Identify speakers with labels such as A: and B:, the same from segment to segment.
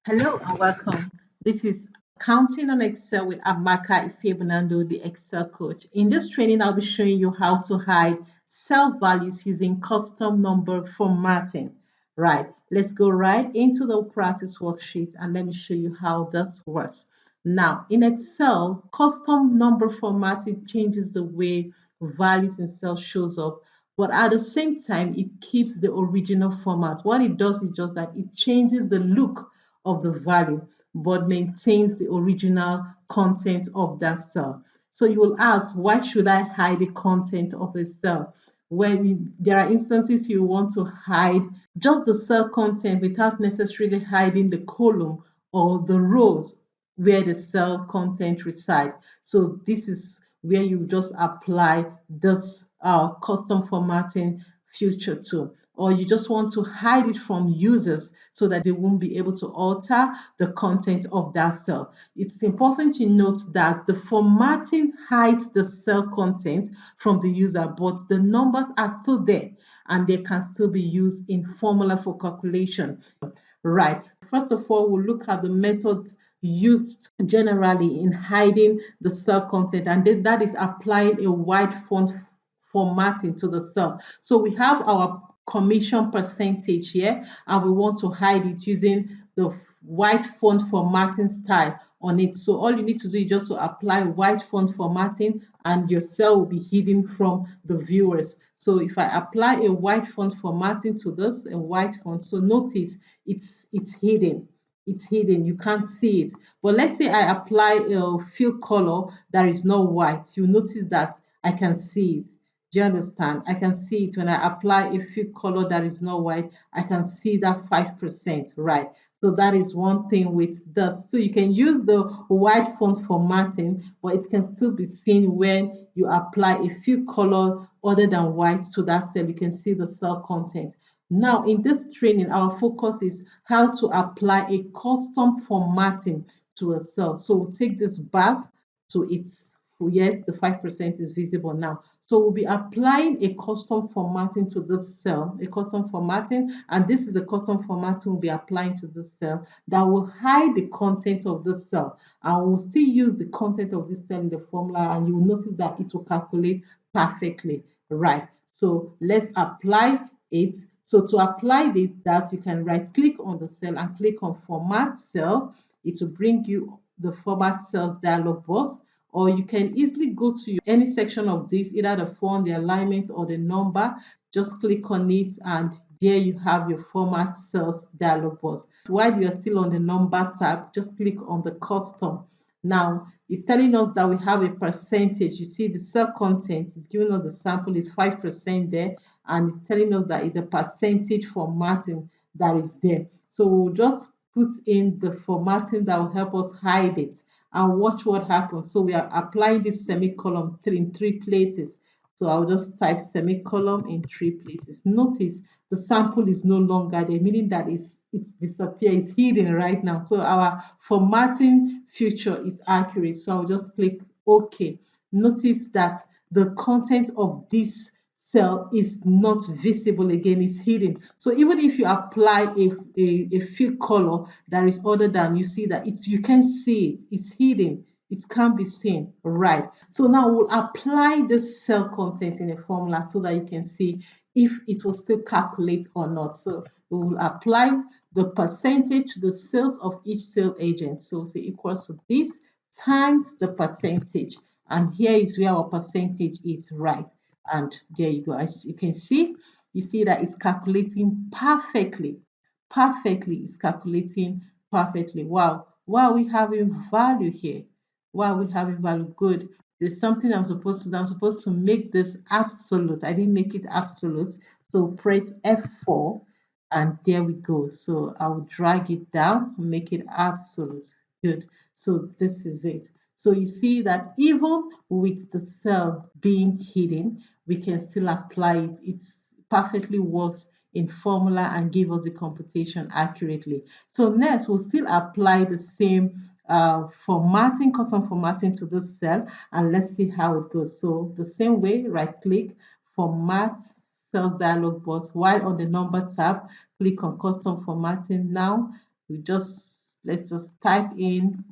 A: Hello and welcome. This is Counting on Excel with Amaka Ifebunando, the Excel coach. In this training, I'll be showing you how to hide cell values using custom number formatting. Right, let's go right into the practice worksheet and let me show you how this works. Now, in Excel, custom number formatting changes the way values in cell shows up, but at the same time, it keeps the original format. What it does is just that it changes the look of the value, but maintains the original content of that cell. So you will ask, why should I hide the content of a cell? When there are instances you want to hide just the cell content without necessarily hiding the column or the rows where the cell content resides. So this is where you just apply this custom formatting feature to, or you just want to hide it from users so that they won't be able to alter the content of that cell. It's important to note that the formatting hides the cell content from the user, but the numbers are still there and they can still be used in formula for calculation. Right. First of all, we'll look at the methods used generally in hiding the cell content, and then that is applying a wide font formatting to the cell. So we have our commission percentage here, and we want to hide it using the white font formatting style on it. So all you need to do is just to apply white font formatting and your cell will be hidden from the viewers. So if I apply a white font formatting to this, a white font, so notice it's hidden. It's hidden, you can't see it. But let's say I apply a fill color that is not white, you notice that I can see it. Do you understand? I can see it when I apply a fill color that is not white. I can see that 5%, right? So that is one thing with this. So you can use the white font formatting, but it can still be seen when you apply a fill color other than white to that cell. You can see the cell content. Now, in this training, our focus is how to apply a custom formatting to a cell. So we'll take this back to its, yes, the 5% is visible now. So we'll be applying a custom formatting to this cell, a custom formatting, and this is the custom formatting we'll be applying to this cell that will hide the content of this cell. And we'll still use the content of this cell in the formula, and you'll notice that it will calculate perfectly, right? So let's apply it. So to apply that, you can right click on the cell and click on format cell. It will bring you the format cells dialog box, or you can easily go to any section of this, either the font, the alignment, or the number. Just click on it and there you have your format cells dialog box. While you're still on the number tab, just click on the custom. Now it's telling us that we have a percentage. You see the cell content is giving us the sample is 5% there, and it's telling us that it's a percentage formatting that is there. So we'll just put in the formatting that will help us hide it and watch what happens. So we are applying this semicolon in three places. So I'll just type semicolon in three places. Notice the sample is no longer there, meaning that it's disappeared, it's hidden right now. So our formatting feature is accurate. So I'll just click OK. Notice that the content of this cell is not visible again, it's hidden. So even if you apply a fill color that is other than, you see that it's, you can see it, it's hidden, it can't be seen, right? So now we'll apply this cell content in a formula so that you can see if it will still calculate or not. So we will apply the percentage to the sales of each sale agent. So say equals to this times the percentage. And here is where our percentage is, right? And there you go. As you can see, you see that it's calculating perfectly. Perfectly, it's calculating perfectly. Wow. Wow, we having value here. Wow, we having value. Good. There's something I'm supposed to do. I'm supposed to make this absolute. I didn't make it absolute. So press F4 and there we go. So I'll drag it down, make it absolute. Good. So this is it. So you see that even with the cell being hidden, we can still apply it. It perfectly works in formula and give us the computation accurately. So next, we'll still apply the same formatting, custom formatting to this cell, and let's see how it goes. So the same way, right click, format cells dialog box. While on the number tab, click on custom formatting. Now we just Let's just type in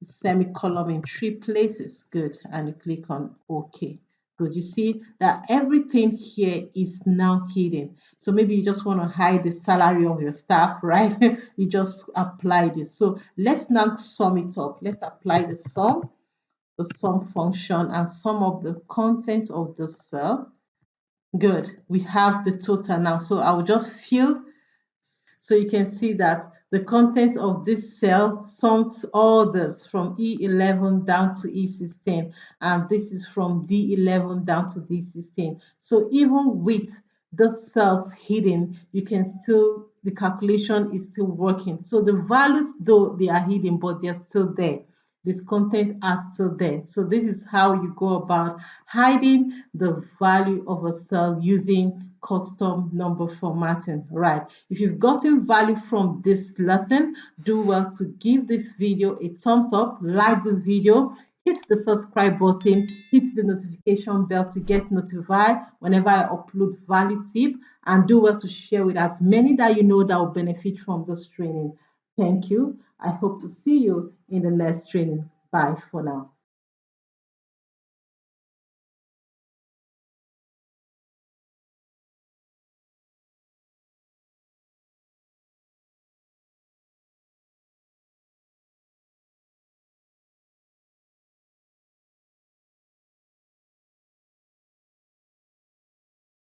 A: the semicolon in 3 places. Good. And you click on OK. Good. You see that everything here is now hidden. So maybe you just want to hide the salary of your staff, right? You just apply this. So let's now sum it up. Let's apply the sum function, and sum of the content of the cell. Good. We have the total now. So I will just fill. So you can see that the content of this cell sums all this from E11 down to E16, and this is from D11 down to D16. So even with the cells hidden, you can still, the calculation is still working. So the values, though they are hidden, but they're still there. This content are still there. So this is how you go about hiding the value of a cell using custom number formatting. Right. If you've gotten value from this lesson, do well to give this video a thumbs up, like this video, hit the subscribe button, hit the notification bell to get notified whenever I upload value tip, and do well to share with as many that you know that will benefit from this training. Thank you. I hope to see you in the next training. Bye for now.